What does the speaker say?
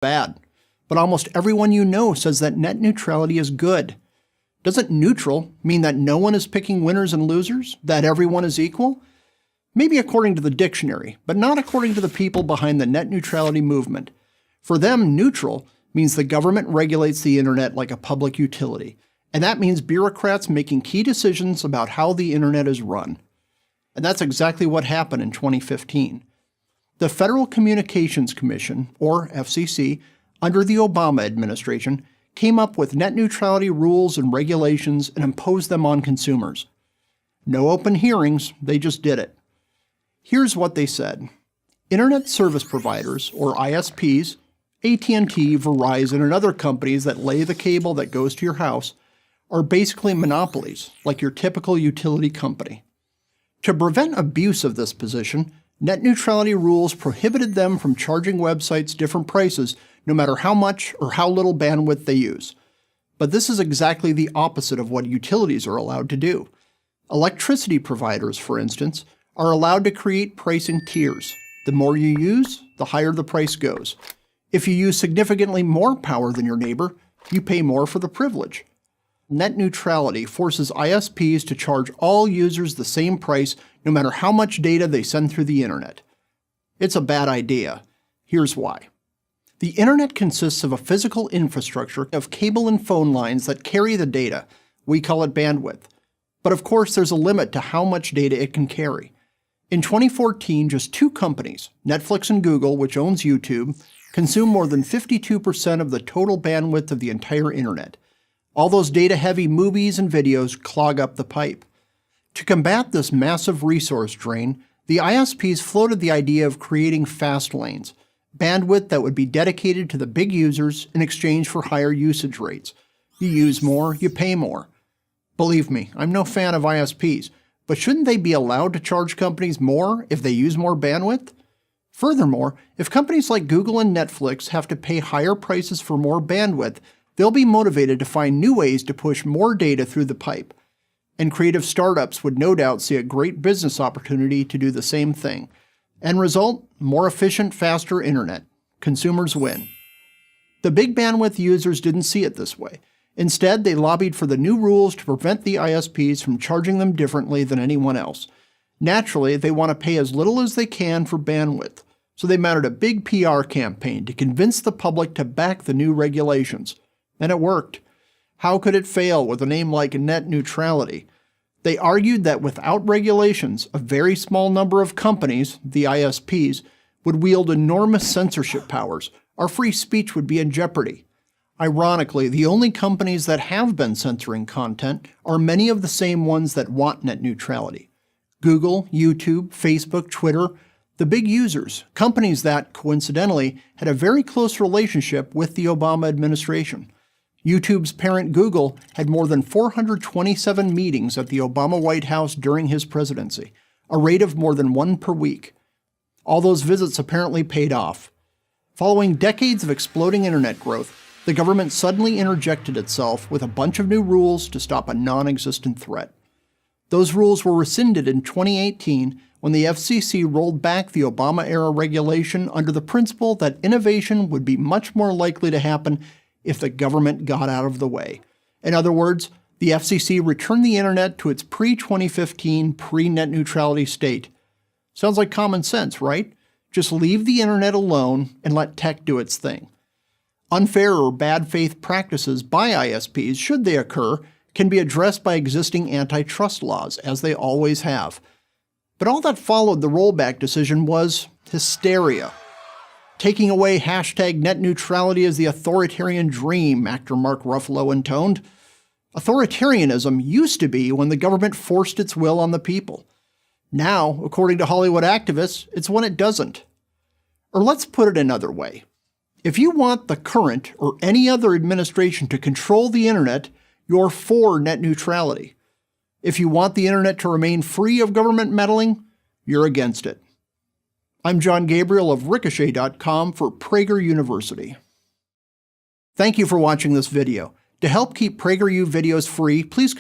bad. But almost everyone you know says that net neutrality is good. Doesn't neutral mean that no one is picking winners and losers? That everyone is equal? Maybe according to the dictionary, but not according to the people behind the net neutrality movement. For them, neutral means the government regulates the internet like a public utility, and that means bureaucrats making key decisions about how the internet is run. And that's exactly what happened in 2015. The Federal Communications Commission, or FCC, under the Obama administration, came up with net neutrality rules and regulations and imposed them on consumers. No open hearings, they just did it. Here's what they said. Internet service providers, or ISPs, AT&T, Verizon, and other companies that lay the cable that goes to your house, are basically monopolies, like your typical utility company. To prevent abuse of this position, net neutrality rules prohibited them from charging websites different prices no matter how much or how little bandwidth they use. But this is exactly the opposite of what utilities are allowed to do. Electricity providers, for instance, are allowed to create pricing tiers. The more you use, the higher the price goes. If you use significantly more power than your neighbor, you pay more for the privilege. Net neutrality forces ISPs to charge all users the same price no matter how much data they send through the internet. It's a bad idea. Here's why. The internet consists of a physical infrastructure of cable and phone lines that carry the data. We call it bandwidth. But of course, there's a limit to how much data it can carry. In 2014, just two companies, Netflix and Google, which owns YouTube, consume more than 52% of the total bandwidth of the entire internet. All those data-heavy movies and videos clog up the pipe. To combat this massive resource drain, the ISPs floated the idea of creating fast lanes, bandwidth that would be dedicated to the big users in exchange for higher usage rates. You use more, you pay more. Believe me, I'm no fan of ISPs, but shouldn't they be allowed to charge companies more if they use more bandwidth? Furthermore, if companies like Google and Netflix have to pay higher prices for more bandwidth, they'll be motivated to find new ways to push more data through the pipe. And creative startups would no doubt see a great business opportunity to do the same thing. End result, more efficient, faster internet. Consumers win. The big bandwidth users didn't see it this way. Instead, they lobbied for the new rules to prevent the ISPs from charging them differently than anyone else. Naturally, they want to pay as little as they can for bandwidth, so they mounted a big PR campaign to convince the public to back the new regulations. And it worked. How could it fail with a name like net neutrality? They argued that without regulations, a very small number of companies, the ISPs, would wield enormous censorship powers. Our free speech would be in jeopardy. Ironically, the only companies that have been censoring content are many of the same ones that want net neutrality. Google, YouTube, Facebook, Twitter, the big users, companies that, coincidentally, had a very close relationship with the Obama administration. YouTube's parent Google had more than 427 meetings at the Obama White House during his presidency, a rate of more than one per week. All those visits apparently paid off. Following decades of exploding internet growth, the government suddenly interjected itself with a bunch of new rules to stop a non-existent threat. Those rules were rescinded in 2018 when the FCC rolled back the Obama-era regulation under the principle that innovation would be much more likely to happen if the government got out of the way. In other words, the FCC returned the internet to its pre-2015, pre-net neutrality state. Sounds like common sense, right? Just leave the internet alone and let tech do its thing. Unfair or bad faith practices by ISPs, should they occur, can be addressed by existing antitrust laws, as they always have. But all that followed the rollback decision was hysteria. Taking away hashtag net neutrality as the authoritarian dream, actor Mark Ruffalo intoned. Authoritarianism used to be when the government forced its will on the people. Now, according to Hollywood activists, it's when it doesn't. Or let's put it another way. If you want the current or any other administration to control the internet, you're for net neutrality. If you want the internet to remain free of government meddling, you're against it. I'm Jon Gabriel of Ricochet.com for Prager University. Thank you for watching this video. To help keep PragerU videos free, please